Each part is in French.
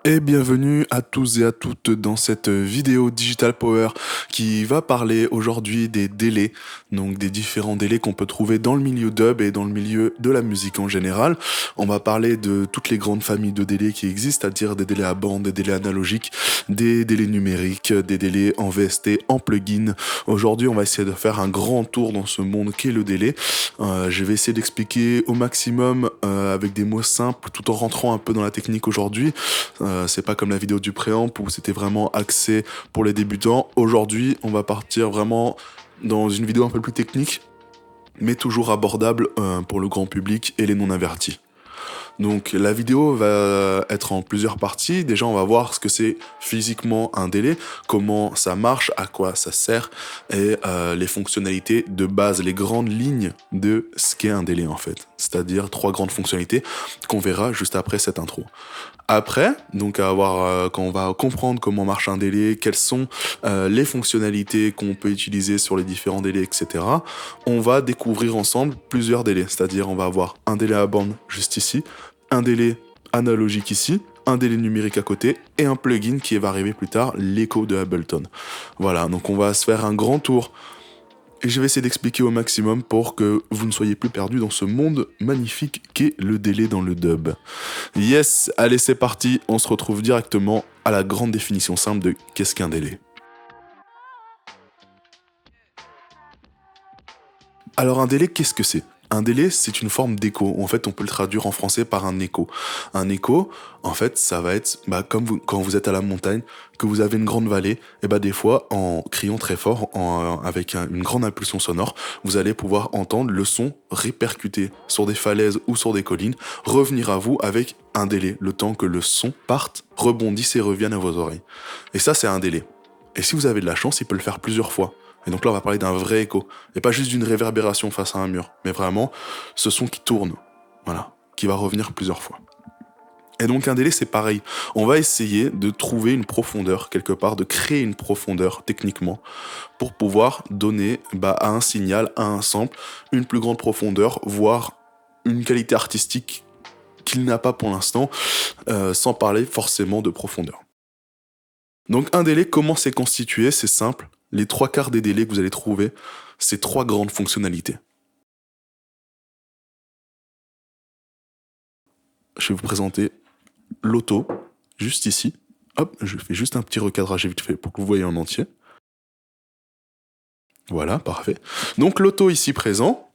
Et bienvenue à tous et à toutes dans cette vidéo Digital Power qui va parler aujourd'hui des délais, donc des différents délais qu'on peut trouver dans le milieu dub et dans le milieu de la musique en général. On va parler de toutes les grandes familles de délais qui existent, c'est-à-dire des délais à bande, des délais analogiques, des délais numériques, des délais en VST, en plugin. Aujourd'hui, on va essayer de faire un grand tour dans ce monde qu'est le délai. Je vais essayer d'expliquer au maximum avec des mots simples tout en rentrant un peu dans la technique aujourd'hui. C'est pas comme la vidéo du préamp où c'était vraiment axé pour les débutants. Aujourd'hui, on va partir vraiment dans une vidéo un peu plus technique, mais toujours abordable pour le grand public et les non-avertis. Donc la vidéo va être en plusieurs parties. Déjà, on va voir ce que c'est physiquement un délai, comment ça marche, à quoi ça sert, et les fonctionnalités de base, les grandes lignes de ce qu'est un délai en fait. C'est-à-dire 3 grandes fonctionnalités qu'on verra juste après cette intro. Après, donc quand on va comprendre comment marche un délai, quelles sont les fonctionnalités qu'on peut utiliser sur les différents délais, etc., on va découvrir ensemble plusieurs délais. C'est-à-dire on va avoir un délai à bande juste ici, un délai analogique ici, un délai numérique à côté, et un plugin qui va arriver plus tard, l'écho de Ableton. Voilà, donc on va se faire un grand tour et je vais essayer d'expliquer au maximum pour que vous ne soyez plus perdus dans ce monde magnifique qu'est le délai dans le dub. Yes, allez c'est parti, on se retrouve directement à la grande définition simple de qu'est-ce qu'un délai. Alors un délai, qu'est-ce que c'est ? Un délai, c'est une forme d'écho. En fait, on peut le traduire en français par un écho. Un écho, en fait, ça va être comme quand vous êtes à la montagne, que vous avez une grande vallée, et des fois, en criant très fort, avec une grande impulsion sonore, vous allez pouvoir entendre le son répercuter sur des falaises ou sur des collines, revenir à vous avec un délai, le temps que le son parte, rebondisse et revienne à vos oreilles. Et ça, c'est un délai. Et si vous avez de la chance, il peut le faire plusieurs fois. Et donc là, on va parler d'un vrai écho. Et pas juste d'une réverbération face à un mur, mais vraiment ce son qui tourne, voilà, qui va revenir plusieurs fois. Et donc un délai, c'est pareil. On va essayer de trouver une profondeur quelque part, de créer une profondeur techniquement pour pouvoir donner à un signal, à un sample, une plus grande profondeur, voire une qualité artistique qu'il n'a pas pour l'instant, sans parler forcément de profondeur. Donc un délai, comment c'est constitué ? C'est simple. Les 3/4 des délais que vous allez trouver, c'est 3 grandes fonctionnalités. Je vais vous présenter l'auto, juste ici. Hop, je fais juste un petit recadrage vite fait pour que vous voyez en entier. Voilà, parfait. Donc l'auto ici présent,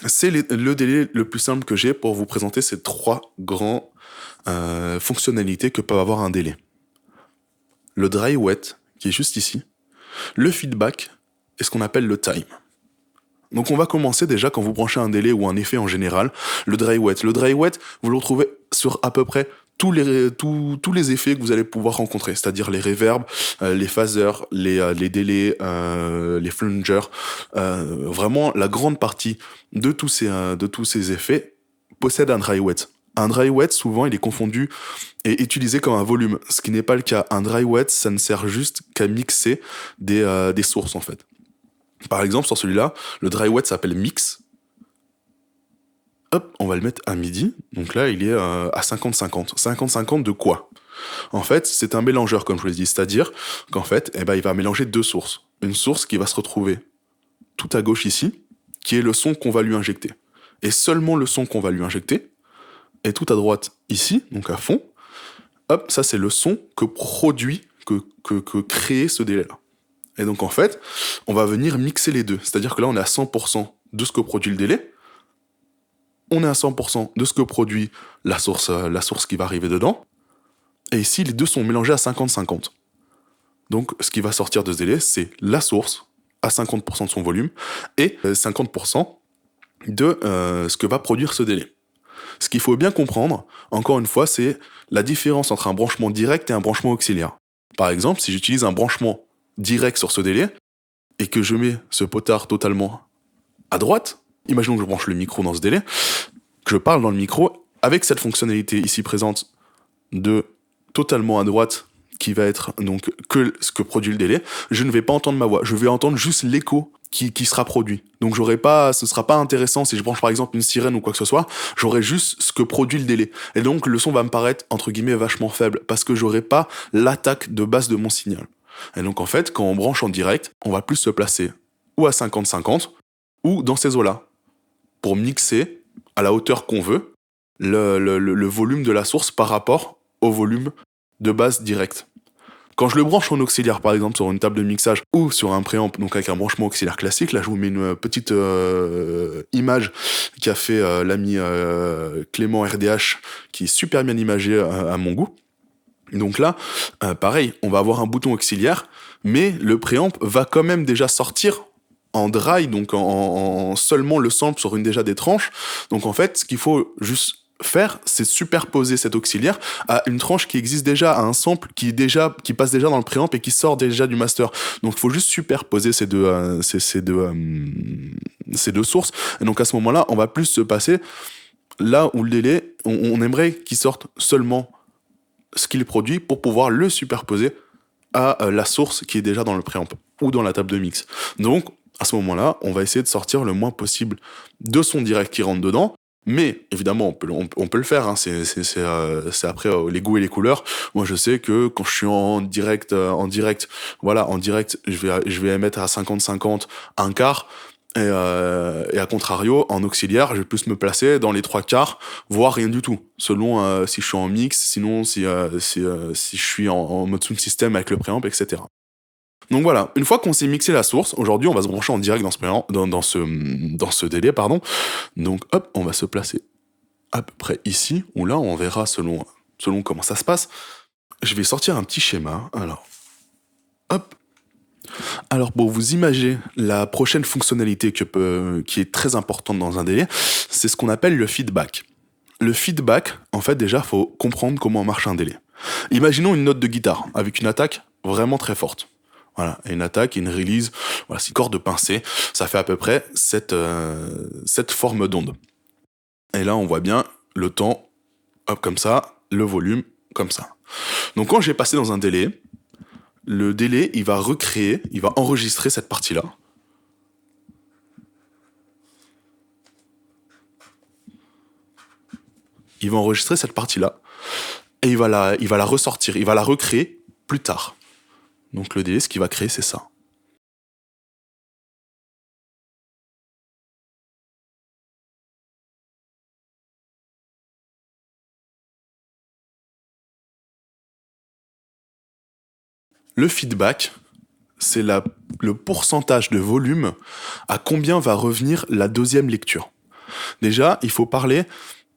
c'est le délai le plus simple que j'ai pour vous présenter ces 3 grandes fonctionnalités que peut avoir un délai. Le dry wet, qui est juste ici. Le feedback et ce qu'on appelle le time. Donc on va commencer déjà quand vous branchez un délai ou un effet en général, le dry wet. Le dry wet, vous le retrouvez sur à peu près tous les effets que vous allez pouvoir rencontrer, c'est-à-dire les reverbs, les phasers, les délais, les flungers. Vraiment, la grande partie de tous ces effets possède un dry wet. Un dry wet, souvent, il est confondu et utilisé comme un volume, ce qui n'est pas le cas. Un dry wet, ça ne sert juste qu'à mixer des sources, en fait. Par exemple, sur celui-là, le dry wet s'appelle mix. Hop, on va le mettre à midi. Donc là, il est à 50-50. 50-50 de quoi ? En fait, c'est un mélangeur, comme je vous l'ai dit. C'est-à-dire qu'en fait, il va mélanger 2 sources. Une source qui va se retrouver tout à gauche ici, qui est le son qu'on va lui injecter. Et seulement le son qu'on va lui injecter. Et tout à droite ici, donc à fond. Hop, ça c'est le son que produit, que crée ce délai-là. Et donc en fait, on va venir mixer les deux. C'est-à-dire que là, on est à 100% de ce que produit le délai. On est à 100% de ce que produit la source qui va arriver dedans. Et ici, les deux sont mélangés à 50-50. Donc ce qui va sortir de ce délai, c'est la source à 50% de son volume et 50% de ce que va produire ce délai. Ce qu'il faut bien comprendre, encore une fois, c'est la différence entre un branchement direct et un branchement auxiliaire. Par exemple, si j'utilise un branchement direct sur ce délai, et que je mets ce potard totalement à droite, imaginons que je branche le micro dans ce délai, que je parle dans le micro, avec cette fonctionnalité ici présente de totalement à droite, qui va être donc que ce que produit le délai, je ne vais pas entendre ma voix, je vais entendre juste l'écho qui sera produit. Donc ce sera pas intéressant si je branche par exemple une sirène ou quoi que ce soit, j'aurai juste ce que produit le délai. Et donc le son va me paraître entre guillemets vachement faible parce que j'aurai pas l'attaque de base de mon signal. Et donc en fait, quand on branche en direct, on va plus se placer ou à 50-50 ou dans ces eaux-là pour mixer à la hauteur qu'on veut le volume de la source par rapport au volume de base direct. Quand je le branche en auxiliaire, par exemple, sur une table de mixage ou sur un préamp, donc avec un branchement auxiliaire classique, là je vous mets une petite image qu'a fait l'ami Clément RDH, qui est super bien imagé à mon goût. Donc là, pareil, on va avoir un bouton auxiliaire, mais le préamp va quand même déjà sortir en dry, donc en seulement le sample sur une déjà des tranches. Donc en fait, ce qu'il faut juste faire, c'est superposer cet auxiliaire à une tranche qui existe déjà, à un sample qui passe déjà dans le préamp et qui sort déjà du master. Donc il faut juste superposer ces deux sources. Et donc à ce moment-là, on va plus se passer là où le délai, on aimerait qu'il sorte seulement ce qu'il produit pour pouvoir le superposer à la source qui est déjà dans le préamp ou dans la table de mix. Donc à ce moment-là, on va essayer de sortir le moins possible de son direct qui rentre dedans. Mais évidemment, on peut le faire. Hein. C'est après les goûts et les couleurs. Moi, je sais que quand je suis en direct, je vais mettre à 50-50 un quart. Et à contrario, en auxiliaire, je vais plus me placer dans les trois quarts, voire rien du tout, selon si je suis en mix, sinon si je suis en mode sound system avec le préamp, etc. Donc voilà, une fois qu'on s'est mixé la source, aujourd'hui on va se brancher en direct dans ce délai, pardon. Donc hop, on va se placer à peu près ici, où là on verra selon comment ça se passe. Je vais sortir un petit schéma, alors hop. Alors pour vous imaginer la prochaine fonctionnalité qui est très importante dans un délai, c'est ce qu'on appelle le feedback. Le feedback, en fait déjà, faut comprendre comment marche un délai. Imaginons une note de guitare avec une attaque vraiment très forte. Voilà, une attaque, une release, voilà, 6 cordes de pincée, ça fait à peu près cette forme d'onde. Et là, on voit bien le temps, hop, comme ça, le volume, comme ça. Donc quand j'ai passé dans un délai, le délai, il va enregistrer cette partie-là. Il va enregistrer cette partie-là, et il va la ressortir, il va la recréer plus tard. Donc le délai, ce qu'il va créer, c'est ça. Le feedback, c'est le pourcentage de volume à combien va revenir la deuxième lecture. Déjà, il faut parler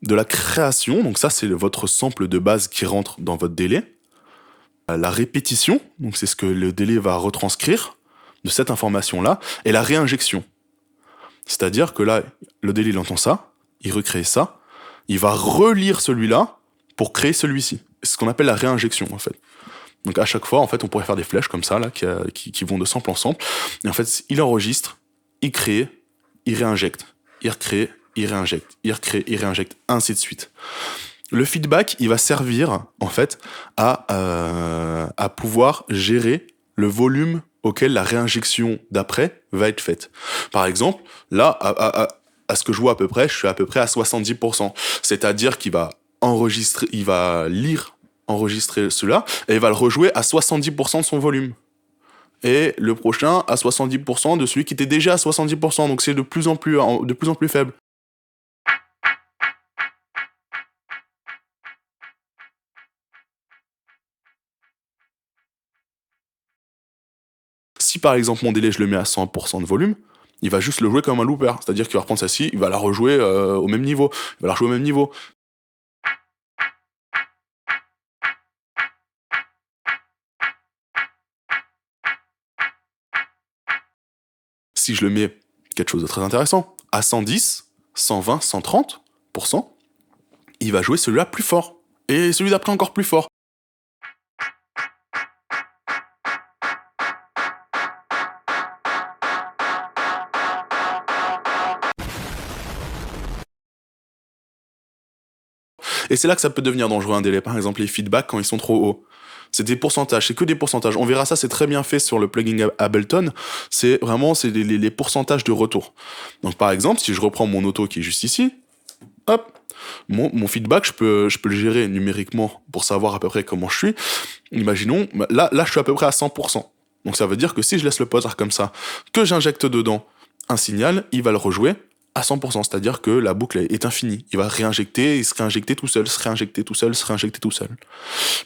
de la création, donc ça c'est votre sample de base qui rentre dans votre délai. La répétition, donc c'est ce que le délai va retranscrire de cette information-là, et la réinjection. C'est-à-dire que là, le délai il entend ça, il recrée ça, il va relire celui-là pour créer celui-ci. C'est ce qu'on appelle la réinjection en fait. Donc à chaque fois, en fait, on pourrait faire des flèches comme ça, là, qui vont de sample en sample. Et en fait, il enregistre, il crée, il réinjecte, il recrée, il réinjecte, il recrée, il réinjecte, ainsi de suite. Le feedback, il va servir, en fait, à pouvoir gérer le volume auquel la réinjection d'après va être faite. Par exemple, là, à ce que je vois à peu près, je suis à peu près à 70%. C'est-à-dire qu'il va enregistrer, il va enregistrer cela, et il va le rejouer à 70% de son volume. Et le prochain à 70% de celui qui était déjà à 70%, donc c'est de plus en plus faible. Si par exemple mon délai je le mets à 100% de volume, il va juste le jouer comme un looper, c'est-à-dire qu'il va reprendre celle-ci, il va la rejouer au même niveau, il va la rejouer au même niveau. Si je le mets quelque chose de très intéressant, à 110, 120, 130%, il va jouer celui-là plus fort. Et celui d'après encore plus fort. Et c'est là que ça peut devenir dangereux un délai. Par exemple, les feedbacks quand ils sont trop hauts. C'est des pourcentages, c'est que des pourcentages. On verra ça, c'est très bien fait sur le plugin Ableton. C'est vraiment les pourcentages de retour. Donc par exemple, si je reprends mon auto qui est juste ici, hop, mon feedback, je peux le gérer numériquement pour savoir à peu près comment je suis. Imaginons, là je suis à peu près à 100%. Donc ça veut dire que si je laisse le poser comme ça, que j'injecte dedans un signal, il va le rejouer à 100%, c'est-à-dire que la boucle est infinie. Il va réinjecter, il se réinjecter tout seul, se réinjecter tout seul, se réinjecter tout seul.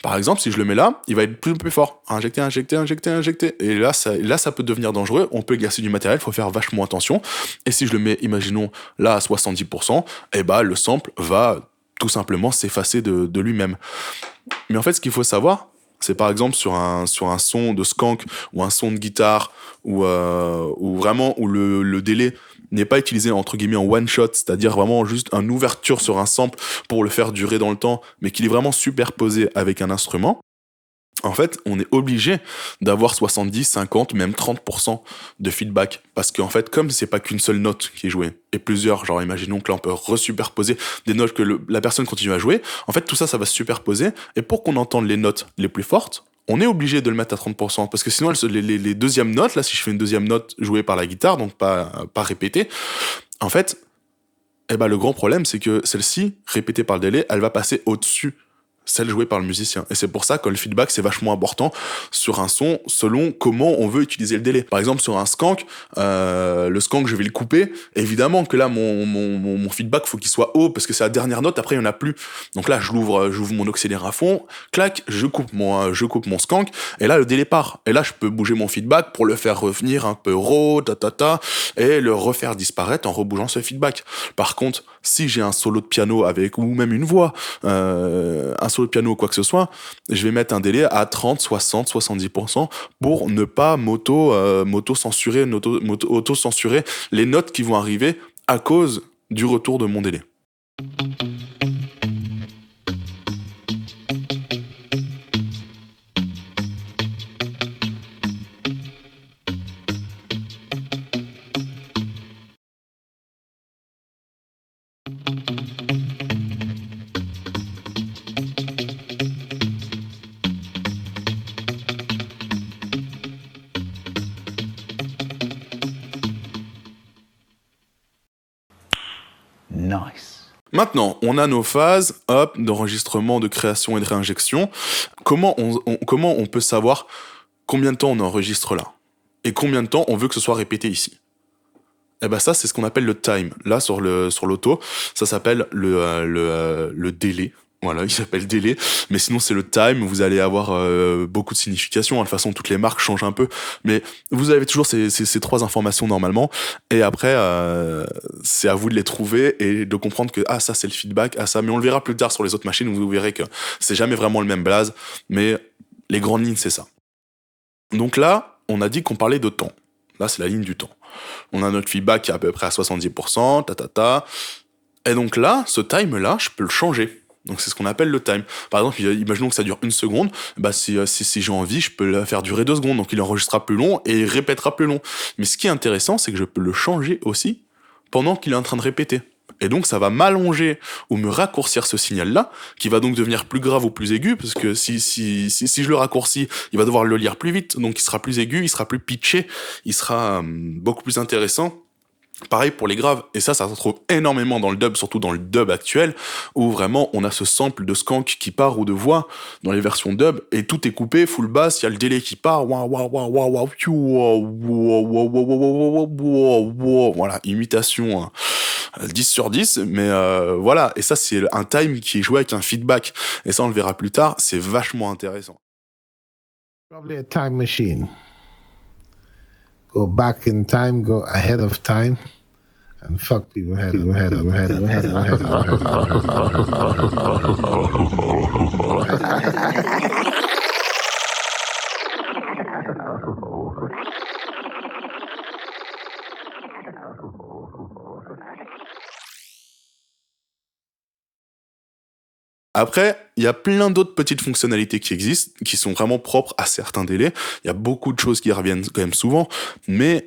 Par exemple, si je le mets là, il va être plus fort. Injecter, injecter, injecter, injecter. Et là, ça peut devenir dangereux. On peut gasser du matériel, il faut faire vachement attention. Et si je le mets, imaginons, là à 70%, eh ben, le sample va tout simplement s'effacer de lui-même. Mais en fait, ce qu'il faut savoir, c'est par exemple sur un son de skank ou un son de guitare où vraiment où le délai n'est pas utilisé entre guillemets en one shot, c'est-à-dire vraiment juste une ouverture sur un sample pour le faire durer dans le temps, mais qu'il est vraiment superposé avec un instrument. En fait, on est obligé d'avoir 70, 50, même 30% de feedback. Parce qu'en fait, comme c'est pas qu'une seule note qui est jouée, et plusieurs, genre imaginons que là on peut resuperposer des notes que la personne continue à jouer, en fait tout ça, ça va se superposer, et pour qu'on entende les notes les plus fortes, on est obligé de le mettre à 30%, parce que sinon les deuxièmes notes, là si je fais une deuxième note jouée par la guitare, donc pas répétée, en fait, eh ben, le grand problème c'est que celle-ci, répétée par le délai, elle va passer au-dessus celle jouée par le musicien. Et c'est pour ça que le feedback, c'est vachement important sur un son, selon comment on veut utiliser le délai. Par exemple, sur un skank, le skank, je vais le couper. Évidemment que là, mon feedback, faut qu'il soit haut, parce que c'est la dernière note, après, il n'y en a plus. Donc là, j'ouvre mon auxiliaire à fond, clac, je coupe mon skank, et là, le délai part. Et là, je peux bouger mon feedback pour le faire revenir un peu raw, et le refaire disparaître en rebougeant ce feedback. Par contre, si j'ai un solo de piano avec, ou même une voix, un solo de piano ou quoi que ce soit, je vais mettre un délai à 30, 60, 70% pour ne pas auto-censurer les notes qui vont arriver à cause du retour de mon délai. Nice. Maintenant, on a nos phases d'enregistrement, de création et de réinjection. Comment on peut savoir combien de temps on enregistre là et combien de temps on veut que ce soit répété ici? Eh ben ça, c'est ce qu'on appelle le time. Là, sur l'auto, ça s'appelle le délai. Voilà, il s'appelle délai, mais sinon c'est le time. Vous allez avoir beaucoup de significations. De toute façon, toutes les marques changent un peu, mais vous avez toujours ces trois informations normalement. Et après, c'est à vous de les trouver et de comprendre que ça c'est le feedback, ça. Mais on le verra plus tard sur les autres machines. Vous verrez que c'est jamais vraiment le même blaze, mais les grandes lignes c'est ça. Donc là, on a dit qu'on parlait de temps. Là, c'est la ligne du temps. On a notre feedback qui est à peu près à 70%, Et donc là, ce time-là, je peux le changer. Donc c'est ce qu'on appelle le time. Par exemple, imaginons que ça dure 1 seconde, si j'ai envie, je peux le faire durer 2 secondes, donc il enregistrera plus long et il répétera plus long. Mais ce qui est intéressant, c'est que je peux le changer aussi pendant qu'il est en train de répéter. Et donc ça va m'allonger ou me raccourcir ce signal-là, qui va donc devenir plus grave ou plus aigu, parce que si je le raccourcis, il va devoir le lire plus vite, donc il sera plus aigu, il sera plus pitché, il sera beaucoup plus intéressant. Pareil pour les graves, et ça se retrouve énormément dans le dub, surtout dans le dub actuel, où vraiment on a ce sample de skank qui part ou de voix dans les versions dub, et tout est coupé, full bass, il y a le délai qui part, voilà, imitation 10 sur 10, mais voilà, et ça c'est un time qui est joué avec un feedback, et ça on le verra plus tard, c'est vachement intéressant. Probably a time machine. Go back in time, go ahead of time, and fuck people head. Après, il y a plein d'autres petites fonctionnalités qui existent, qui sont vraiment propres à certains délais. Il y a beaucoup de choses qui reviennent quand même souvent, mais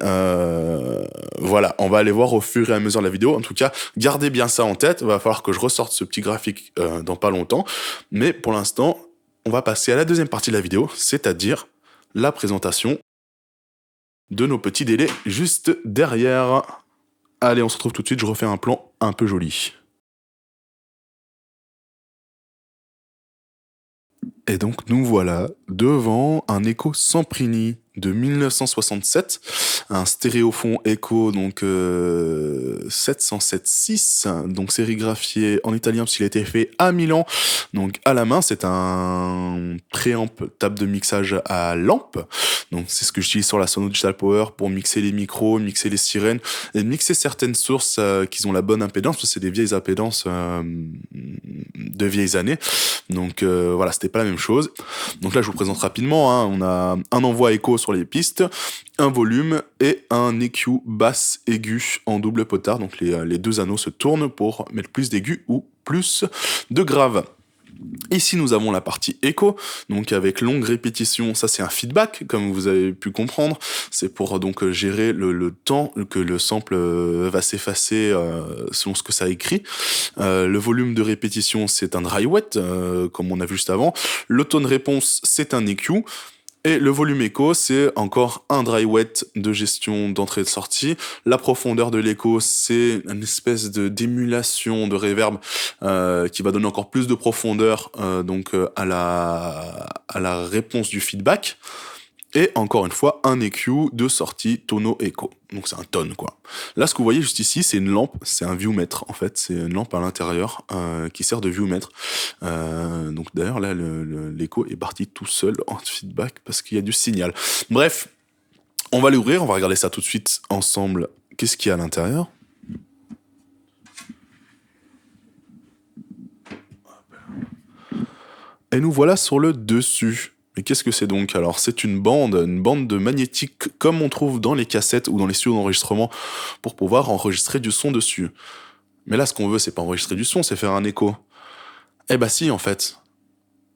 voilà, on va aller voir au fur et à mesure de la vidéo. En tout cas, gardez bien ça en tête. Il va falloir que je ressorte ce petit graphique dans pas longtemps, mais pour l'instant, on va passer à la deuxième partie de la vidéo, c'est-à-dire la présentation de nos petits délais juste derrière. Allez, on se retrouve tout de suite, je refais un plan un peu joli. Et donc nous voilà devant un Echo Semprini de 1967, un stéréophone Echo donc 707.6, donc sérigraphié en italien parce qu'il a été fait à Milan, donc à la main. C'est un préamp table de mixage à lampe, donc c'est ce que j'utilise sur la Sono Digital Power pour mixer les micros, mixer les sirènes et mixer certaines sources qui ont la bonne impédance, parce que c'est des vieilles impédances de vieilles années, donc voilà, c'était pas la même chose. Donc là je vous présente rapidement, hein. On a un envoi écho sur les pistes, un volume et un EQ basse aigu en double potard, donc les deux anneaux se tournent pour mettre plus d'aigus ou plus de graves. Ici, nous avons la partie écho, donc avec longue répétition. Ça, c'est un feedback, comme vous avez pu comprendre. C'est pour donc gérer le temps que le sample va s'effacer selon ce que ça écrit. Le volume de répétition, c'est un dry wet, comme on a vu juste avant. Le tone réponse, c'est un EQ. Et le volume écho, c'est encore un dry wet de gestion d'entrée et de sortie. La profondeur de l'écho, c'est une espèce d'émulation de reverb qui va donner encore plus de profondeur à la réponse du feedback. Et encore une fois, un EQ de sortie tono écho. Donc c'est un tone, quoi. Là, ce que vous voyez juste ici, c'est une lampe, c'est un viewmètre, en fait. C'est une lampe à l'intérieur qui sert de viewmètre. Donc d'ailleurs, là, l'écho est parti tout seul en feedback parce qu'il y a du signal. Bref, on va l'ouvrir, on va regarder ça tout de suite ensemble. Qu'est-ce qu'il y a à l'intérieur ? Et nous voilà sur le dessus. Mais qu'est-ce que c'est donc ? Alors c'est une bande de magnétique comme on trouve dans les cassettes ou dans les studios d'enregistrement pour pouvoir enregistrer du son dessus. Mais là, ce qu'on veut, c'est pas enregistrer du son, c'est faire un écho. Eh bah si, en fait.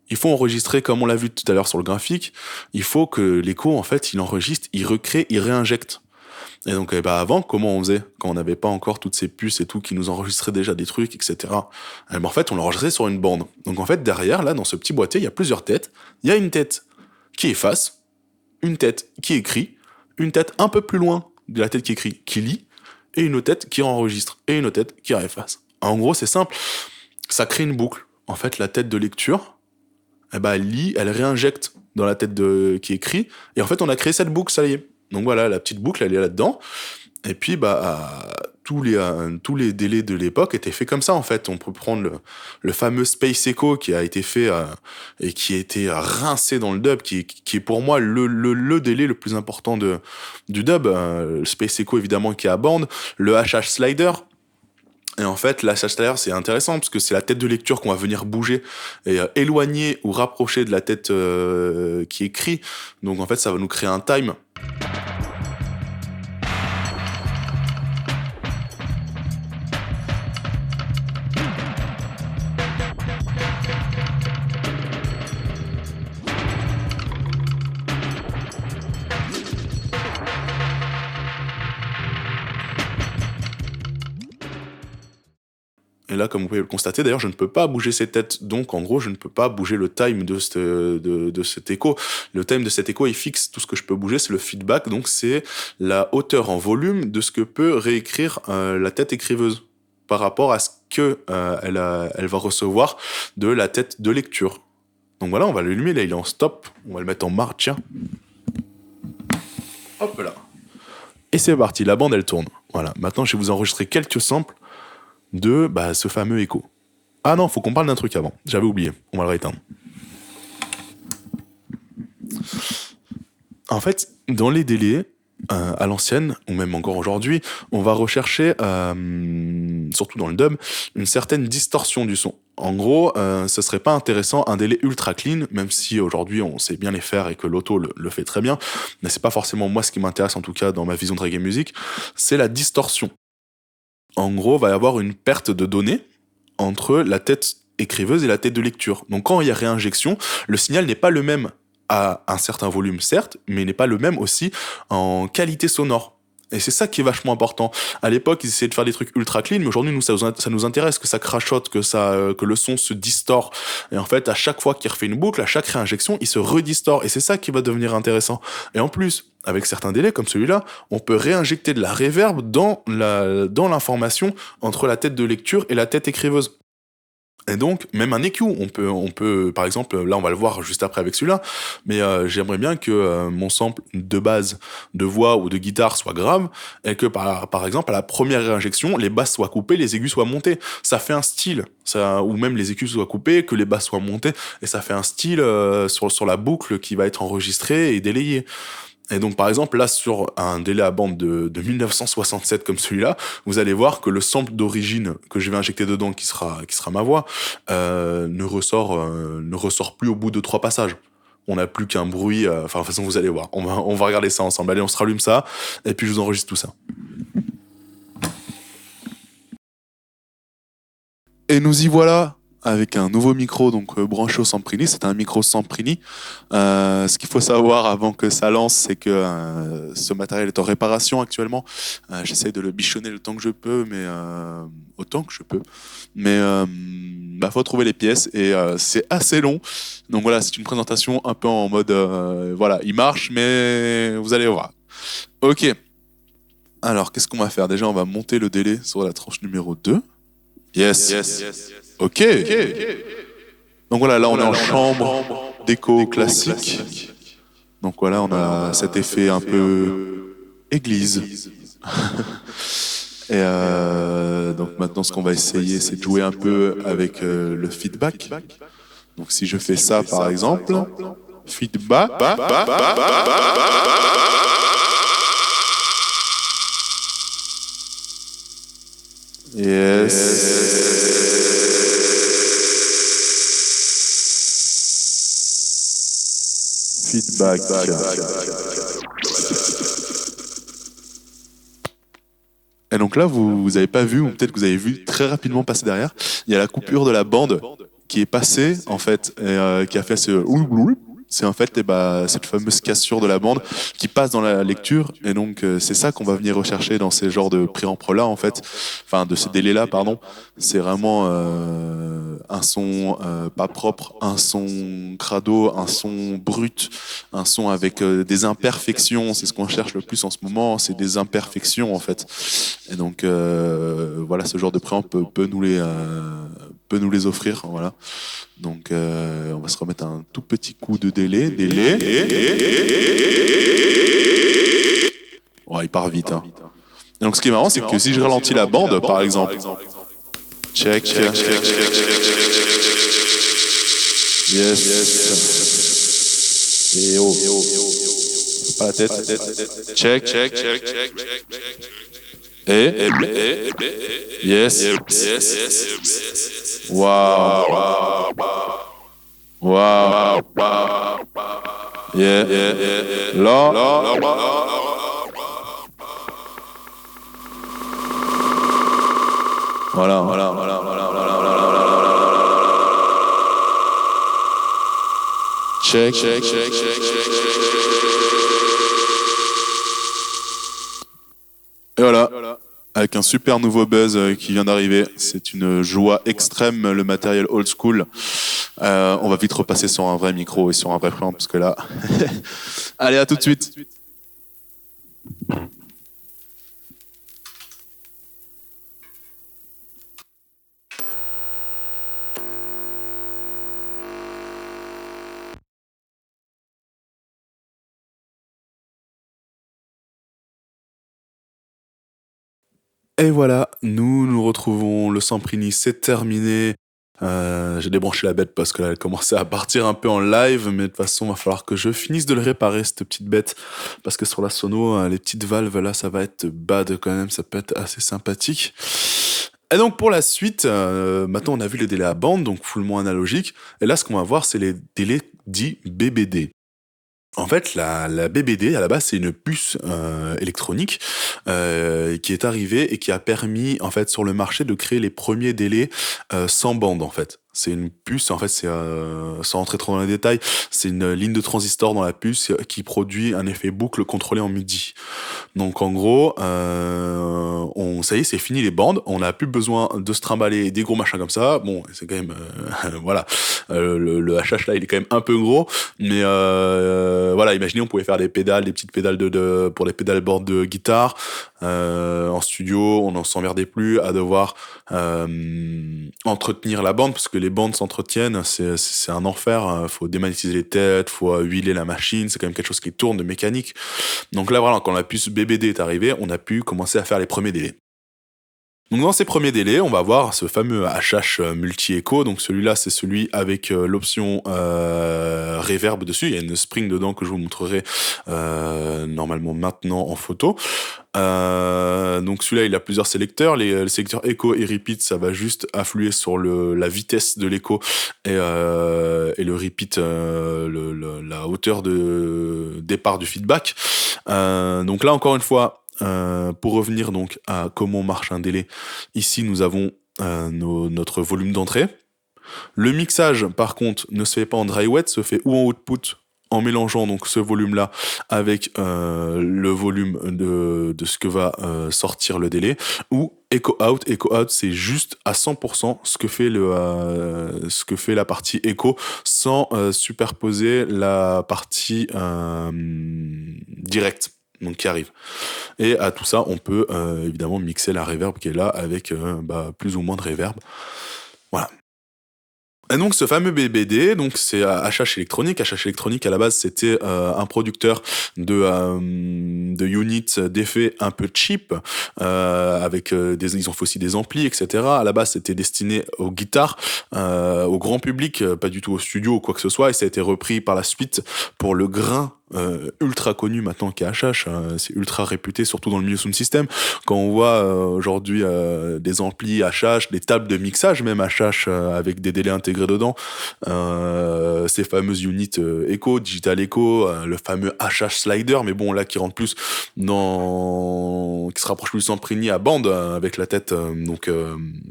Il faut enregistrer, comme on l'a vu tout à l'heure sur le graphique, il faut que l'écho, en fait, il enregistre, il recrée, il réinjecte. Et donc, avant, comment on faisait ? Quand on n'avait pas encore toutes ces puces et tout qui nous enregistraient déjà des trucs, etc. En fait, on l'enregistrait sur une bande. Donc, en fait, derrière, là, dans ce petit boîtier, il y a plusieurs têtes. Il y a une tête qui efface, une tête qui écrit, une tête un peu plus loin de la tête qui écrit, qui lit, et une autre tête qui enregistre, et une autre tête qui efface. En gros, c'est simple. Ça crée une boucle. En fait, la tête de lecture, elle lit, elle réinjecte dans la tête qui écrit, et en fait, on a créé cette boucle, ça y est. Donc voilà, la petite boucle, elle est là-dedans. Et puis, tous les délais de l'époque étaient faits comme ça, en fait. On peut prendre le fameux Space Echo qui a été fait et qui a été rincé dans le dub, qui est pour moi le délai le plus important du dub. Le Space Echo, évidemment, qui est à bande. Le HH Slider. Et en fait, la slider, c'est intéressant parce que c'est la tête de lecture qu'on va venir bouger et éloigner ou rapprocher de la tête qui écrit. Donc en fait, ça va nous créer un time. Et là, comme vous pouvez le constater, d'ailleurs, je ne peux pas bouger ces têtes. Donc, en gros, je ne peux pas bouger le time de cet écho. Le time de cet écho est fixe. Tout ce que je peux bouger, c'est le feedback. Donc, c'est la hauteur en volume de ce que peut réécrire la tête écriveuse par rapport à ce que elle va recevoir de la tête de lecture. Donc voilà, on va l'allumer. Là, il est en stop. On va le mettre en marche. Tiens. Hop là. Et c'est parti. La bande, elle tourne. Voilà. Maintenant, je vais vous enregistrer quelques samples de ce fameux écho. Ah non, faut qu'on parle d'un truc avant. J'avais oublié. On va le rééteindre. En fait, dans les délais, à l'ancienne, ou même encore aujourd'hui, on va rechercher, surtout dans le dub, une certaine distorsion du son. En gros, ce serait pas intéressant un délai ultra clean, même si aujourd'hui on sait bien les faire et que l'auto le fait très bien, mais c'est pas forcément moi ce qui m'intéresse, en tout cas dans ma vision de reggae music, c'est la distorsion. En gros, va y avoir une perte de données entre la tête écriveuse et la tête de lecture. Donc quand il y a réinjection, le signal n'est pas le même à un certain volume, certes, mais il n'est pas le même aussi en qualité sonore. Et c'est ça qui est vachement important. À l'époque, ils essayaient de faire des trucs ultra clean, mais aujourd'hui, nous, ça nous intéresse que ça crachote, que le son se distord. Et en fait, à chaque fois qu'il refait une boucle, à chaque réinjection, il se redistord. Et c'est ça qui va devenir intéressant. Et en plus, avec certains délais comme celui-là, on peut réinjecter de la reverb dans l'information entre la tête de lecture et la tête écriveuse. Et donc, même un EQ, on peut, par exemple, là on va le voir juste après avec celui-là, mais j'aimerais bien que mon sample de base de voix ou de guitare soit grave, et que par exemple, à la première réinjection, les basses soient coupées, les aigus soient montés. Ça fait un style, ou même les aigus soient coupés, que les basses soient montées, et ça fait un style sur la boucle qui va être enregistrée et délayée. Et donc, par exemple, là, sur un délai à bande de 1967 comme celui-là, vous allez voir que le sample d'origine que je vais injecter dedans, qui sera ma voix, ne ressort plus au bout de 3 passages. On n'a plus qu'un bruit, de toute façon, vous allez voir. On va regarder ça ensemble. Allez, on se rallume ça, et puis je vous enregistre tout ça. Et nous y voilà avec un nouveau micro donc branché au Samprini. C'est un micro Samprini. Ce qu'il faut savoir avant que ça lance, c'est que ce matériel est en réparation actuellement. J'essaye de le bichonner le temps que je peux, mais autant que je peux. Mais faut trouver les pièces et c'est assez long. Donc voilà, c'est une présentation un peu en mode voilà, il marche, mais vous allez voir. Ok. Alors, qu'est-ce qu'on va faire? Déjà, on va monter le délai sur la tranche numéro 2. Yes. Ok. Donc voilà, là on est en chambre d'écho classique. Donc voilà, on a cet effet un peu église. Et donc maintenant, ce qu'on va essayer, c'est de jouer un peu avec le feedback. Donc si je fais ça, par exemple, feedback. Yes. Feedback. Et donc là, vous avez pas vu, ou peut-être que vous avez vu très rapidement passer derrière, il y a la coupure de la bande qui est passée, en fait, et qui a fait ce... C'est en fait cette fameuse cassure de la bande qui passe dans la lecture, et donc c'est ça qu'on va venir rechercher dans ces genres de préampres-là, en fait, enfin de ces délais-là, pardon. C'est vraiment un son pas propre, un son crado, un son brut, un son avec des imperfections. C'est ce qu'on cherche le plus en ce moment, c'est des imperfections, en fait. Et donc voilà, ce genre de préamp peut nous les offrir, voilà. Donc on va se remettre un tout petit coup de délai. Ouais, il part vite. Hein. Et donc ce qui est marrant, c'est que si je ralentis la bande, par exemple, check. Yes. Et oh. Pas la tête. Check. Et yes. Wow. Yeah. Là. Voilà. Check. Et voilà. Avec un super nouveau buzz qui vient d'arriver. C'est une joie extrême, le matériel old school. On va vite repasser sur un vrai micro et sur un vrai plan, parce que là... Allez, à tout de suite. Et voilà, nous retrouvons le Samprini, c'est terminé. J'ai débranché la bête parce que là, elle commençait à partir un peu en live, mais de toute façon, il va falloir que je finisse de le réparer, cette petite bête, parce que sur la sono, les petites valves, là, ça va être bad quand même, ça peut être assez sympathique. Et donc, pour la suite, maintenant, on a vu les délais à bande, donc full-moins analogique, et là, ce qu'on va voir, c'est les délais dits BBD. En fait, la BBD, à la base, c'est une puce électronique qui est arrivée et qui a permis, en fait, sur le marché de créer les premiers délais sans bande, en fait. C'est une puce, en fait, sans rentrer trop dans les détails, c'est une ligne de transistor dans la puce qui produit un effet boucle contrôlé en MIDI. Donc en gros, ça y est, c'est fini les bandes, on n'a plus besoin de se trimballer des gros machins comme ça. Bon, c'est quand même, voilà, le HH là, il est quand même un peu gros, mais voilà, imaginez, on pouvait faire des petites pédales pour les pédalboards de guitare. En studio, on n'en s'emmerdait plus à devoir entretenir la bande, parce que les bandes s'entretiennent, c'est un enfer. Faut démagnétiser les têtes, faut huiler la machine, c'est quand même quelque chose qui tourne de mécanique. Donc là, voilà, quand la puce BBD est arrivée, on a pu commencer à faire les premiers délais. Donc dans ces premiers délais, on va voir ce fameux HH multi-echo. Donc celui-là, c'est celui avec l'option reverb dessus. Il y a une spring dedans que je vous montrerai normalement maintenant en photo. Donc celui-là, il a plusieurs sélecteurs. Le sélecteur echo et repeat, ça va juste influer sur la vitesse de l'écho et le repeat, la hauteur de départ du feedback. Donc là, encore une fois, pour revenir donc à comment marche un délai, ici nous avons notre volume d'entrée. Le mixage, par contre, ne se fait pas en dry wet, se fait ou en output, en mélangeant donc ce volume-là avec le volume de ce que va sortir le délai, ou echo out. Echo out, c'est juste à 100% ce que fait la partie echo, sans superposer la partie directe, donc qui arrive. Et à tout ça, on peut évidemment mixer la reverb qui est là avec plus ou moins de reverb. Voilà. Et donc ce fameux BBD, donc c'est HH Electronic. HH Electronic à la base c'était un producteur de units d'effets un peu cheap, avec ils ont fait aussi des amplis, etc. À la base c'était destiné aux guitares, au grand public, pas du tout au studio ou quoi que ce soit, et ça a été repris par la suite pour le grain ultra connu maintenant qui est HH, c'est ultra réputé surtout dans le milieu sound system. Quand on voit aujourd'hui des amplis HH, des tables de mixage même HH avec des délais intégrés dedans, ces fameuses units Echo, Digital Echo, le fameux HH Slider, mais bon là qui rentre plus qui se rapproche plus en Prigny à bande avec la tête, donc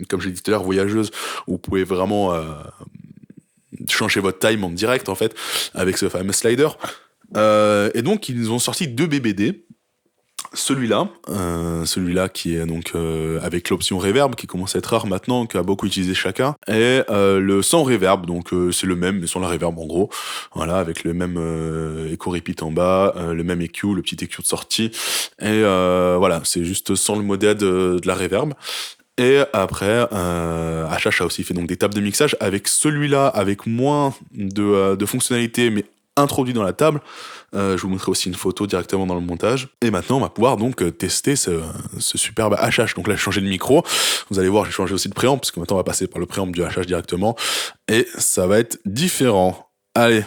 comme j'ai dit tout à l'heure, voyageuse, où vous pouvez vraiment changer votre time en direct en fait avec ce fameux slider. Et donc ils ont sorti 2 BBD. Celui-là qui est donc avec l'option reverb qui commence à être rare maintenant, qu'a beaucoup utilisé chacun, et le sans reverb, donc c'est le même mais sans la reverb en gros, voilà, avec le même echo repeat en bas, le même EQ, le petit EQ de sortie, et voilà, c'est juste sans le modèle de la reverb. Et après, HH a aussi fait donc des tables de mixage avec celui-là, avec moins de fonctionnalités, mais introduit dans la table. Je vous montrerai aussi une photo directement dans le montage. Et maintenant, on va pouvoir donc tester ce superbe HH. Donc là, j'ai changé de micro. Vous allez voir, j'ai changé aussi de préamp, parce que maintenant, on va passer par le préamp du HH directement. Et ça va être différent. Allez.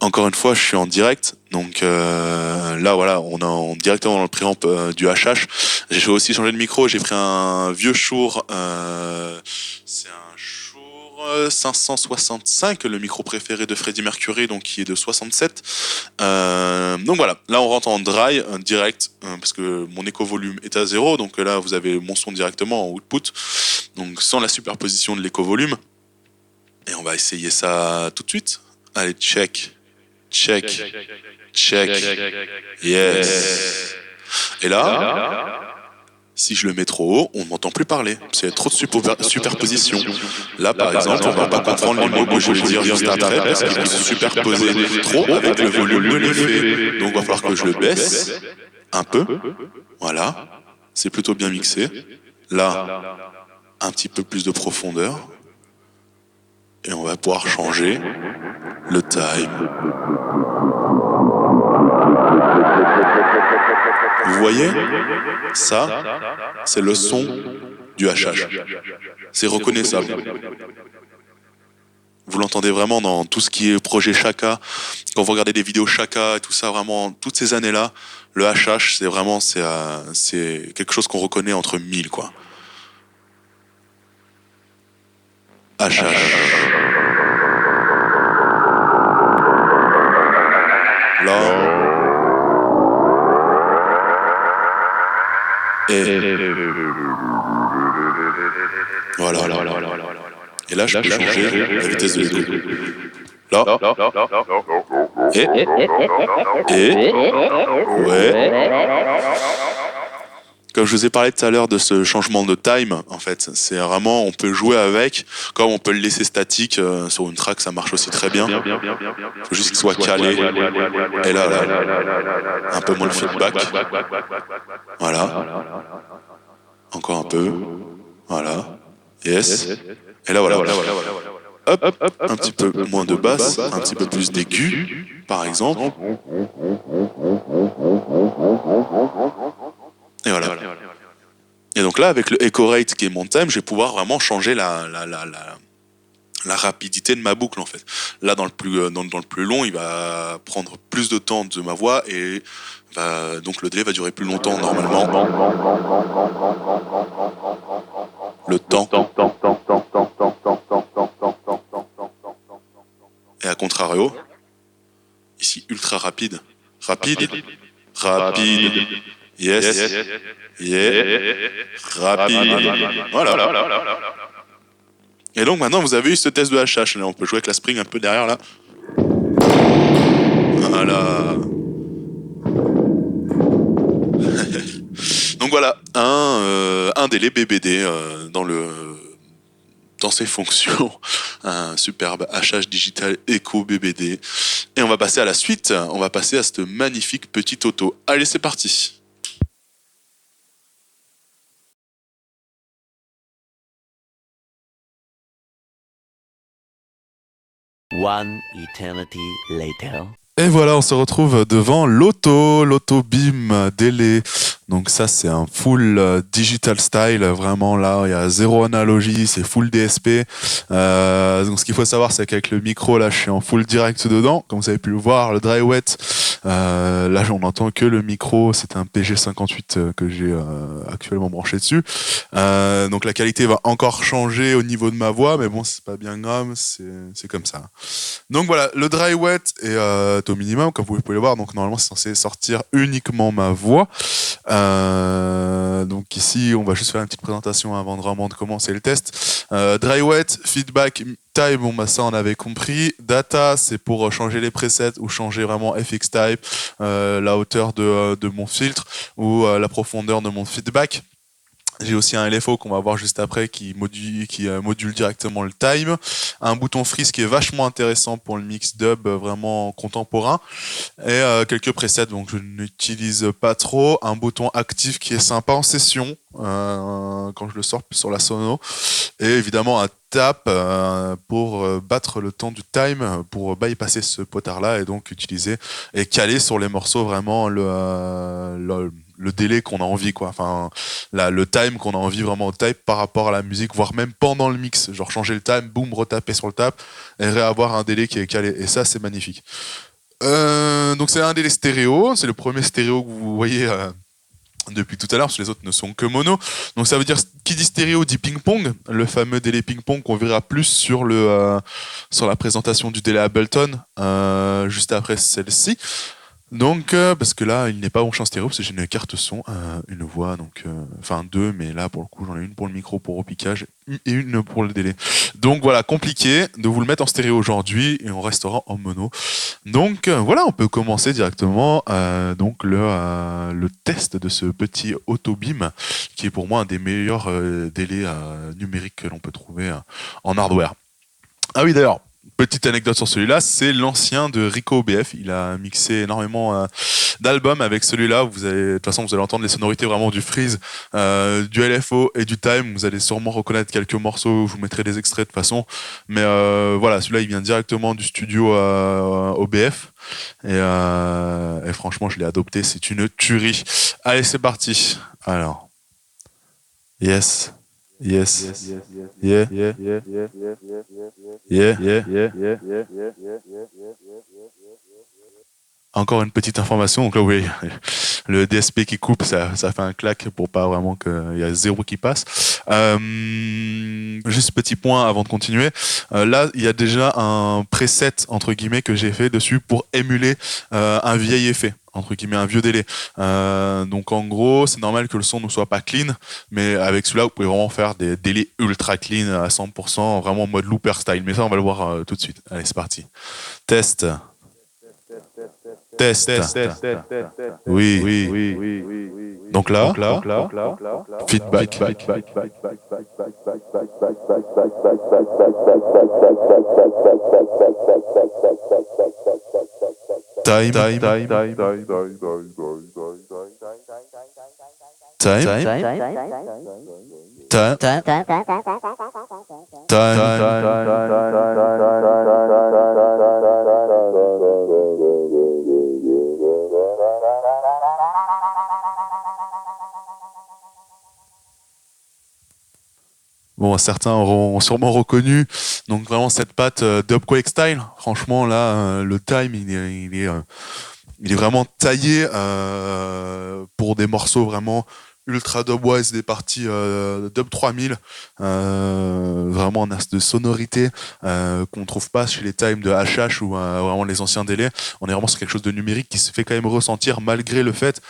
Encore une fois, je suis en direct, donc là voilà, on est directement dans le préamp du HH. J'ai aussi changé de micro, j'ai pris un vieux Shure, c'est un Shure 565, le micro préféré de Freddie Mercury, donc qui est de 67. Donc voilà, là on rentre en dry, direct, parce que mon écho volume est à 0, donc là vous avez mon son directement en output, donc sans la superposition de l'écho volume. Et on va essayer ça tout de suite. Allez, check. Yes. Et là, si je le mets trop haut, on m'entend plus parler. C'est trop de superposition. Là, par exemple, on va pas comprendre les mots que je vais dire juste après, parce qu'ils vont se superposer trop avec le volume de l'effet. Donc, il va falloir que je le baisse un peu. Voilà. C'est plutôt bien mixé. Là, un petit peu plus de profondeur. Et on va pouvoir changer le time. Vous voyez, ça, c'est le son du HH. C'est reconnaissable. Vous l'entendez vraiment dans tout ce qui est projet Chaka. Quand vous regardez des vidéos Chaka et tout ça, vraiment, toutes ces années-là, le HH, c'est vraiment, c'est quelque chose qu'on reconnaît entre mille, quoi. HH. Là. Et Voilà. Et là, je peux changer la vitesse de l'écho. Là. Ouais. Comme je vous ai parlé tout à l'heure de ce changement de time, en fait, c'est vraiment, on peut jouer avec, comme on peut le laisser statique sur une track, ça marche aussi très bien. Il faut juste qu'il soit calé. Et là, un peu moins le feedback. Voilà. Encore un peu. Voilà. Yes. Et là, voilà. Hop, un petit peu moins de basse, un petit peu plus d'aigu, par exemple. Et voilà. Et donc là, avec le Echo Rate qui est mon thème, je vais pouvoir vraiment changer la rapidité de ma boucle, en fait. Là, dans le plus long, il va prendre plus de temps de ma voix et donc le délai va durer plus longtemps normalement. Le temps. Et à contrario, ici ultra rapide. Rapide. Yes. Rapide. Voilà. Et donc maintenant vous avez eu ce test de HH. Là, on peut jouer avec la spring un peu derrière là. Voilà. Donc voilà, un délai BBD dans ses fonctions, un superbe HH digital Echo BBD. Et on va passer à la suite, on va passer à cette magnifique petite auto. Allez, c'est parti. One eternity later. Et voilà, on se retrouve devant l'auto Beam Delay. Donc ça, c'est un full digital style. Vraiment, là, il y a zéro analogie, c'est full DSP. Donc ce qu'il faut savoir, c'est qu'avec le micro, là, je suis en full direct dedans. Comme vous avez pu le voir, le dry wet, là, on n'entend que le micro. C'est un PG58 que j'ai actuellement branché dessus. Donc la qualité va encore changer au niveau de ma voix, mais bon, c'est pas bien grave, c'est comme ça. Donc voilà, le dry wet est au minimum, comme vous pouvez le voir. Donc normalement, c'est censé sortir uniquement ma voix. Donc ici, on va juste faire une petite présentation avant de commencer le test. Dry wet, feedback, type, bon bah ça on avait compris. Data, c'est pour changer les presets ou changer vraiment FX type, la hauteur de mon filtre ou la profondeur de mon feedback. J'ai aussi un LFO qu'on va voir juste après qui module directement le time. Un bouton freeze qui est vachement intéressant pour le mix dub vraiment contemporain. Et quelques presets, donc je n'utilise pas trop. Un bouton actif qui est sympa en session quand je le sors sur la sono. Et évidemment un tap pour battre le temps du time, pour bypasser ce potard-là et donc utiliser et caler sur les morceaux vraiment le délai qu'on a envie, quoi. Enfin, le time qu'on a envie vraiment au type par rapport à la musique, voire même pendant le mix. Genre changer le time, boum, retaper sur le tap et réavoir un délai qui est calé. Et ça, c'est magnifique. Donc c'est un délai stéréo. C'est le premier stéréo que vous voyez depuis tout à l'heure, parce que les autres ne sont que mono. Donc ça veut dire, qui dit stéréo dit ping-pong, le fameux délai ping-pong qu'on verra plus sur la présentation du délai Ableton, juste après celle-ci. Donc, parce que là, il n'est pas branché en stéréo, parce que j'ai une carte son, une voix, enfin deux, mais là, pour le coup, j'en ai une pour le micro, pour repiquage, et une pour le délai. Donc voilà, compliqué de vous le mettre en stéréo aujourd'hui, et on restera en mono. Donc voilà, on peut commencer directement donc le test de ce petit Auto Beam, qui est pour moi un des meilleurs délais numériques que l'on peut trouver en hardware. Ah oui, d'ailleurs, petite anecdote sur celui-là, c'est l'ancien de Rico OBF. Il a mixé énormément d'albums avec celui-là. De toute façon, vous allez entendre les sonorités vraiment du freeze, du LFO et du time. Vous allez sûrement reconnaître quelques morceaux. Je vous mettrai des extraits de toute façon. Mais voilà, celui-là, il vient directement du studio OBF. Et franchement, je l'ai adopté. C'est une tuerie. Allez, c'est parti. Alors, yes. Yes. Yeah. Encore une petite information. Donc là, vous voyez, le DSP qui coupe, ça fait un clac pour pas vraiment qu'il y a zéro qui passe. Juste petit point avant de continuer. Là, il y a déjà un preset entre guillemets que j'ai fait dessus pour émuler un vieil effet. entre guillemets un vieux délai. Donc en gros, c'est normal que le son ne soit pas clean, mais avec celui-là, vous pouvez vraiment faire des délais ultra clean à 100%, vraiment en mode looper style. Mais ça, on va le voir tout de suite. Allez, c'est parti. Test. Test. Oui. Donc là, feedback. Time. Bon, certains auront sûrement reconnu. Donc vraiment cette patte Dubquake style. Franchement là, le time il est vraiment taillé pour des morceaux vraiment ultra dubwise, des parties dub 3000. Vraiment on a de sonorité qu'on trouve pas chez les times de HH ou vraiment les anciens délais. On est vraiment sur quelque chose de numérique qui se fait quand même ressentir malgré le fait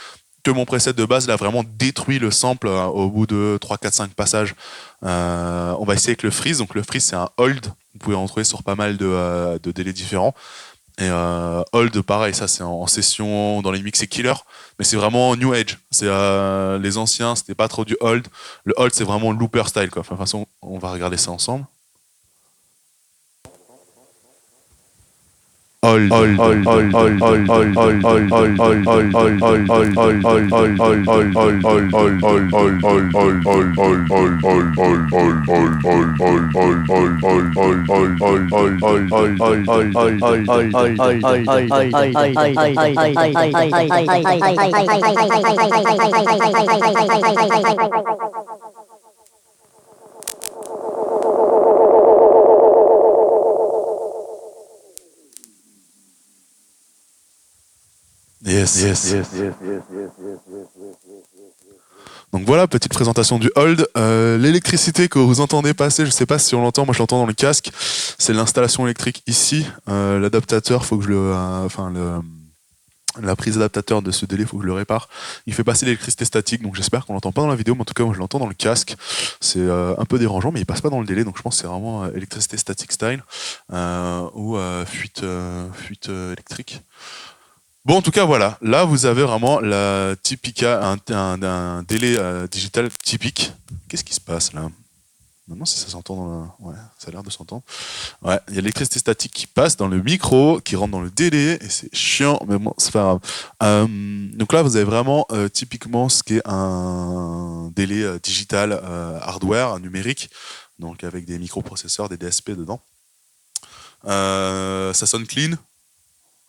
que mon preset de base l'a vraiment détruit le sample au bout de 3, 4, 5 passages. On va essayer avec le freeze. Donc le freeze c'est un hold. Vous pouvez en trouver sur pas mal de délais différents. Et hold pareil, ça c'est en session dans les mix c'est killer, mais c'est vraiment new age. C'est les anciens, c'était pas trop du hold. Le hold c'est vraiment looper style quoi. Enfin, de toute façon, on va regarder ça ensemble. Yes. Donc voilà, petite présentation du hold. L'électricité que vous entendez passer, je sais pas si on l'entend, moi je l'entends dans le casque. C'est l'installation électrique ici. L'adaptateur, faut que la prise adaptateur de ce délai, faut que je le répare. Il fait passer l'électricité statique, donc j'espère qu'on l'entend pas dans la vidéo, mais en tout cas moi je l'entends dans le casque. C'est un peu dérangeant, mais il passe pas dans le délai, donc je pense que c'est vraiment électricité statique style ou fuite électrique. Bon, en tout cas, voilà. Là, vous avez vraiment la typica, un délai digital typique. Qu'est-ce qui se passe là? Maintenant, si ça s'entend dans la... Ouais, ça a l'air de s'entendre. Ouais, il y a l'électricité statique qui passe dans le micro, qui rentre dans le délai, et c'est chiant, mais bon, c'est pas grave. Donc là, vous avez vraiment typiquement ce qu'est un délai digital hardware, numérique, donc avec des microprocesseurs, des DSP dedans. Ça sonne clean.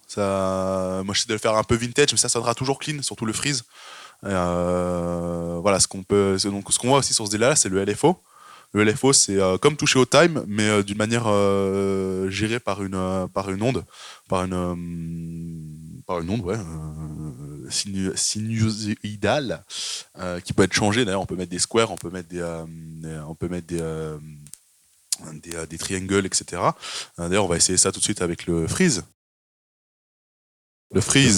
Ça, moi, j'essaie de le faire un peu vintage, mais ça sonnera toujours clean, surtout le freeze. Voilà, ce qu'on voit aussi sur ce délai-là, c'est le LFO. Le LFO, c'est comme toucher au time, mais d'une manière gérée par une onde, par une onde, ouais, sinusoïdale, qui peut être changée. D'ailleurs, on peut mettre des squares, on peut mettre des triangles, etc. D'ailleurs, on va essayer ça tout de suite avec le freeze. Le freeze.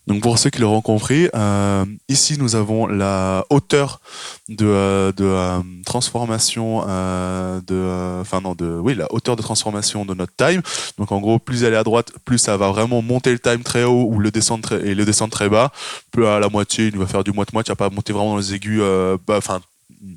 Donc pour ceux qui l'auront compris, ici nous avons la hauteur de transformation la hauteur de transformation de notre time. Donc en gros, plus elle est à droite, plus ça va vraiment monter le time très haut ou le descendre très bas. Plus à la moitié, il va faire du moite-moite, il va pas monter vraiment dans les aigus,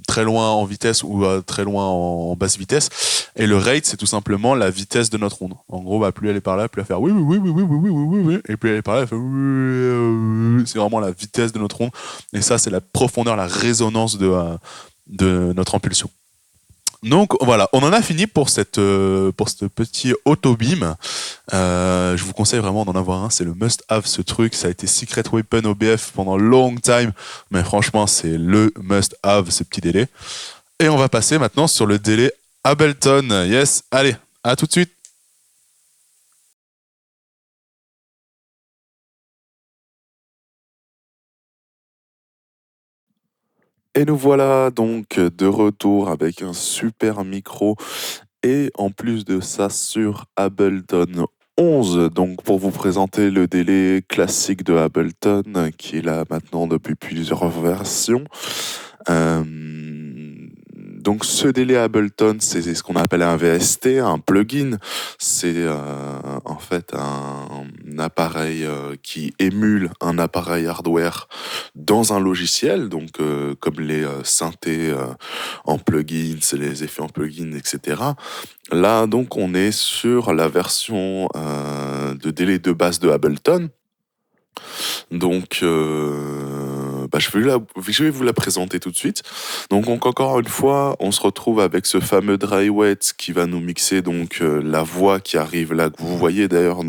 très loin en vitesse ou très loin en basse vitesse. Et le rate, c'est tout simplement la vitesse de notre onde. En gros, plus elle est par là, plus elle va faire oui, oui, oui, oui, oui, oui, oui, oui, oui. Et plus elle est par là, elle fait oui. C'est vraiment la vitesse de notre onde. Et ça, c'est la profondeur, la résonance de notre impulsion. Donc voilà, on en a fini pour ce petit auto-beam. Je vous conseille vraiment d'en avoir un, c'est le must-have ce truc. Ça a été Secret Weapon OBF pendant long time, mais franchement c'est le must-have ce petit délai. Et on va passer maintenant sur le délai Ableton. Yes, allez, à tout de suite. Et nous voilà donc de retour avec un super micro et en plus de ça sur Ableton 11, donc pour vous présenter le délai classique de Ableton qui est là maintenant depuis plusieurs versions. Donc ce délai Ableton, c'est ce qu'on appelle un VST, un plugin. C'est en fait un appareil qui émule un appareil hardware dans un logiciel, donc comme les synthés en plugin, c'est les effets en plugin, etc. Là, donc, on est sur la version de délai de base de Ableton. Donc, je vais vous la présenter tout de suite. Donc, encore une fois, on se retrouve avec ce fameux dry wet qui va nous mixer donc la voix qui arrive là, que vous voyez d'ailleurs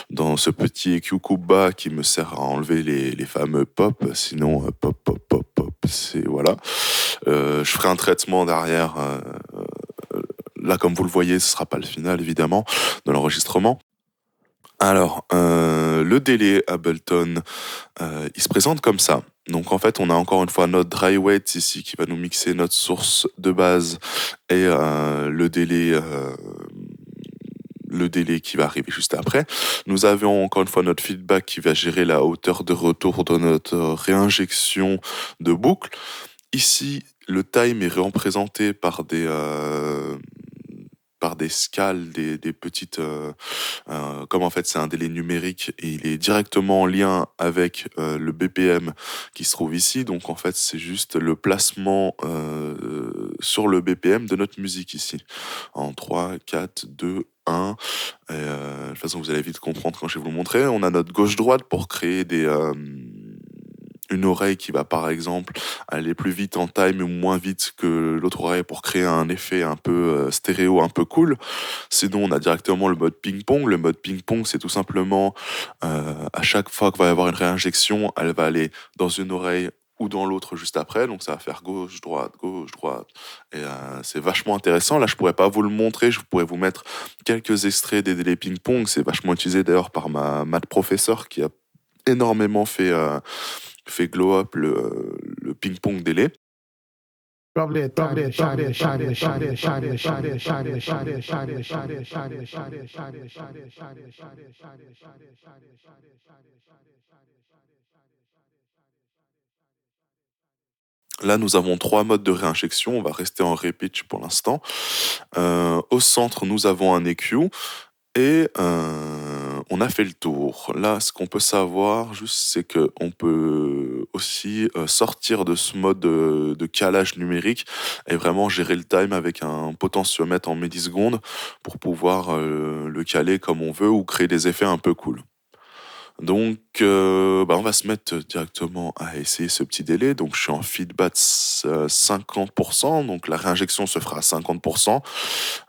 dans ce petit EQ coupe bas qui me sert à enlever les fameux pop. Sinon, pop, pop, pop, pop, c'est voilà. Je ferai un traitement derrière. Là, comme vous le voyez, ce sera pas le final, évidemment, de l'enregistrement. Alors, le délai Ableton, il se présente comme ça. Donc, en fait, on a encore une fois notre dry wet ici qui va nous mixer notre source de base et le délai qui va arriver juste après. Nous avons encore une fois notre feedback qui va gérer la hauteur de retour de notre réinjection de boucle. Ici, le time est représenté par des scales, des petites... comme en fait c'est un délai numérique et il est directement en lien avec le BPM qui se trouve ici. Donc en fait c'est juste le placement sur le BPM de notre musique ici. En 3, 4, 2, 1. De toute façon vous allez vite comprendre quand je vais vous le montrer. On a notre gauche-droite pour créer une oreille qui va par exemple aller plus vite en time ou moins vite que l'autre oreille pour créer un effet un peu stéréo, un peu cool. Sinon, on a directement le mode ping-pong. Le mode ping-pong, c'est tout simplement à chaque fois qu'il va y avoir une réinjection, elle va aller dans une oreille ou dans l'autre juste après. Donc ça va faire gauche, droite, gauche, droite. Et c'est vachement intéressant. Là, je pourrais pas vous le montrer. Je pourrais vous mettre quelques extraits des délais ping-pong. C'est vachement utilisé d'ailleurs par ma maths professeur qui a énormément fait glow up le ping-pong délai. Là, nous avons 3 modes de réinjection. On va rester en repitch pour l'instant. Au centre, nous avons un EQ. Et on a fait le tour. Là, ce qu'on peut savoir, juste, c'est qu'on peut aussi sortir de ce mode de calage numérique et vraiment gérer le time avec un potentiomètre en millisecondes pour pouvoir le caler comme on veut ou créer des effets un peu cool. Donc, on va se mettre directement à essayer ce petit délai. Donc, je suis en feedback 50%. Donc, la réinjection se fera à 50%.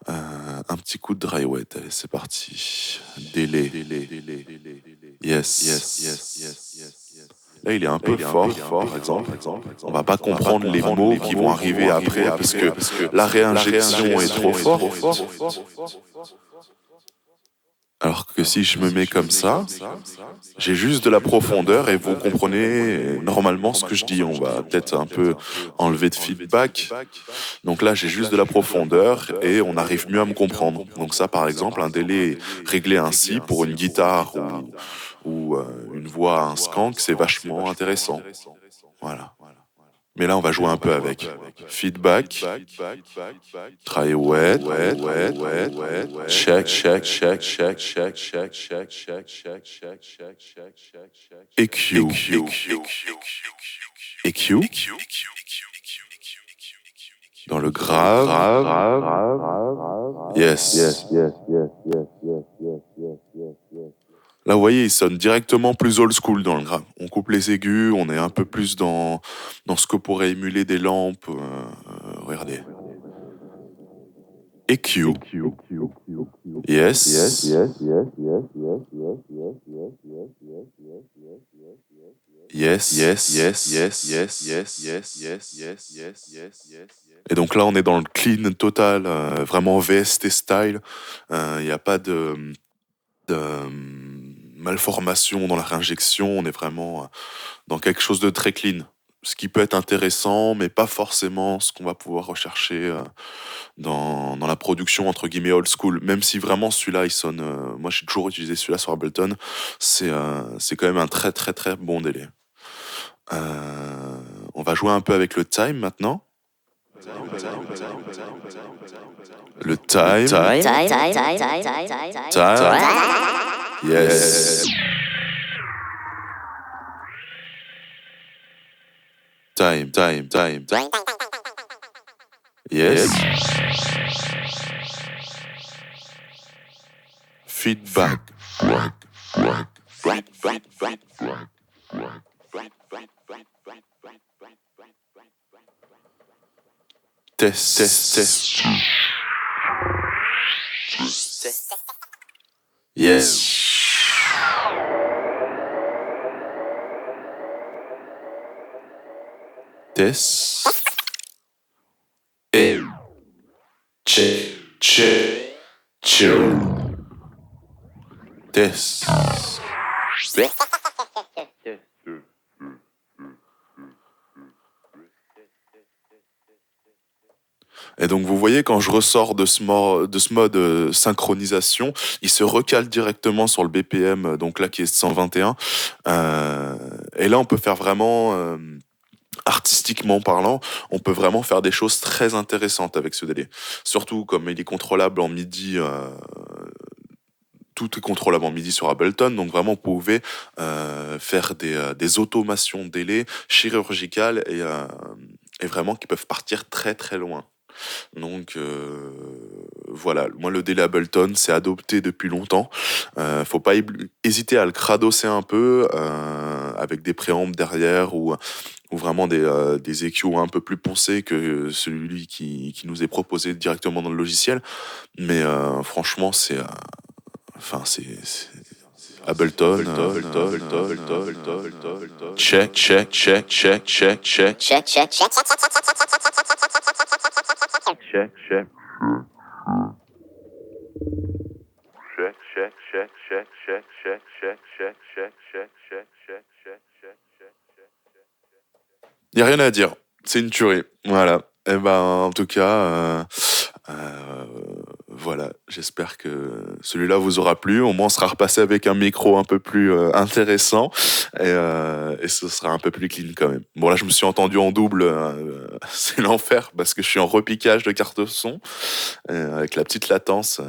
Un petit coup de dry wet. Allez, c'est parti. Délai. Yes. Là, il est un peu fort, par exemple. On va pas comprendre les mots qui vont arriver après parce que la réinjection est trop forte. Alors que si je me mets comme ça, j'ai juste de la profondeur et vous comprenez normalement ce que je dis. On va peut-être un peu enlever de feedback. Donc là, j'ai juste de la profondeur et on arrive mieux à me comprendre. Donc ça, par exemple, un délai réglé ainsi pour une guitare ou une voix à un skank, c'est vachement intéressant. Voilà. Mais là, on va jouer un peu avec feedback, try wet, check, EQ, EQ, dans le grave, yes. Là, vous voyez, il sonne directement plus old school dans le grave. On coupe les aigus, on est un peu plus dans ce que pourrait émuler des lampes. Regardez. EQ. Yes. Et donc là, on est dans le clean total, vraiment VST style. Il n'y a pas de malformation dans la réinjection. On est vraiment dans quelque chose de très clean. Ce qui peut être intéressant, mais pas forcément ce qu'on va pouvoir rechercher dans la production entre guillemets old school. Même si vraiment celui-là, il sonne. Moi, j'ai toujours utilisé celui-là sur Ableton. C'est quand même un très très très bon délai. On va jouer un peu avec le time maintenant. Le time. Yes. Time. Yes. Feedback. Test. Yes. Test. Et chill. Test. Et donc vous voyez, quand je ressors de ce mode synchronisation, il se recale directement sur le BPM, donc là qui est 121. Et là on peut faire vraiment, artistiquement parlant, on peut vraiment faire des choses très intéressantes avec ce délai. Surtout comme il est contrôlable en MIDI. Tout est contrôlable en MIDI sur Ableton, donc vraiment vous pouvez faire des automations de délai chirurgicales et vraiment qui peuvent partir très très loin. Donc voilà, moi le délai Ableton c'est adopté depuis longtemps. Faut pas hésiter à le cradosser un peu avec des préampes derrière ou vraiment des EQ un peu plus poncés que celui qui nous est proposé directement dans le logiciel. Mais franchement c'est Ableton. Check. Il n'y a rien à dire. C'est une tuerie. Voilà. Et ben, en tout cas, voilà. J'espère que celui-là vous aura plu. Au moins, on sera repassé avec un micro un peu plus intéressant et ce sera un peu plus clean quand même. Bon, là, je me suis entendu en double. C'est l'enfer parce que je suis en repiquage de carte son avec la petite latence.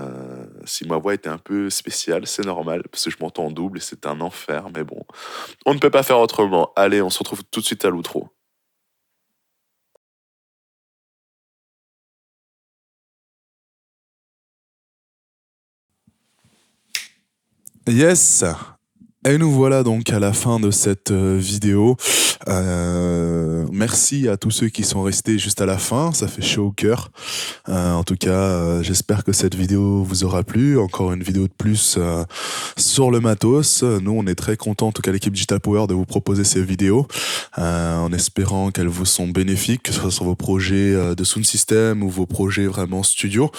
Si ma voix était un peu spéciale, c'est normal parce que je m'entends en double et c'est un enfer. Mais bon, on ne peut pas faire autrement. Allez, on se retrouve tout de suite à l'outro. Yes. Et nous voilà donc à la fin de cette vidéo. Merci à tous ceux qui sont restés juste à la fin, ça fait chaud au cœur. En tout cas, j'espère que cette vidéo vous aura plu. Encore une vidéo de plus sur le matos. Nous, on est très contents, en tout cas l'équipe Digital Power, de vous proposer ces vidéos, en espérant qu'elles vous sont bénéfiques, que ce soit sur vos projets de sound system ou vos projets vraiment studio.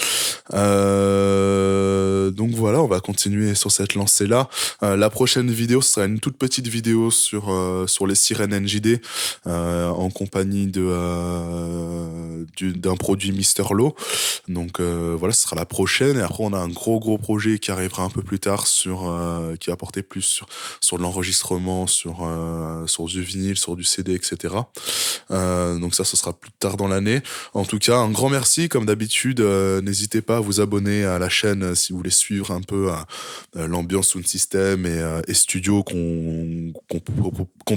Donc voilà, on va continuer sur cette lancée-là. La prochaine vidéo, ce sera une toute petite vidéo sur les sirènes NJD en compagnie d'un produit Mister Low. Donc voilà, ce sera la prochaine. Et après, on a un gros projet qui arrivera un peu plus tard qui va porter plus sur de l'enregistrement, sur du vinyle, sur du CD, etc. Donc ça, ce sera plus tard dans l'année. En tout cas, un grand merci. Comme d'habitude, n'hésitez pas à vous abonner à la chaîne si vous voulez suivre un peu l'ambiance sound system et studio qu'on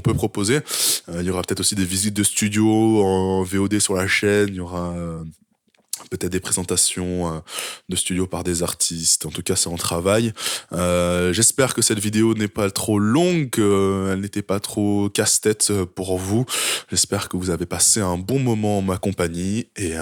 peut proposer. Il y aura peut-être aussi des visites de studio en VOD sur la chaîne. Il y aura peut-être des présentations de studio par des artistes. En tout cas, c'est en travail. J'espère que cette vidéo n'est pas trop longue, qu'elle n'était pas trop casse-tête pour vous. J'espère que vous avez passé un bon moment en ma compagnie et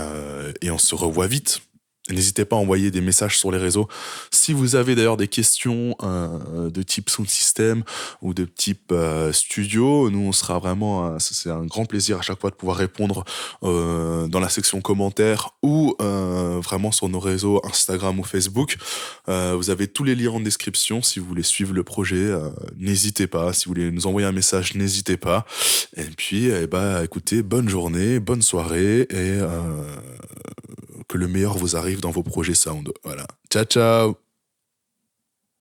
on se revoit vite. N'hésitez pas à envoyer des messages sur les réseaux. Si vous avez d'ailleurs des questions de type sound system ou de type studio, nous on sera vraiment, c'est un grand plaisir à chaque fois de pouvoir répondre dans la section commentaires ou vraiment sur nos réseaux Instagram ou Facebook. Vous avez tous les liens en description si vous voulez suivre le projet. N'hésitez pas. Si vous voulez nous envoyer un message, n'hésitez pas. Et puis, écoutez, bonne journée, bonne soirée et que le meilleur vous arrive dans vos projets sound. Voilà. Ciao, ciao!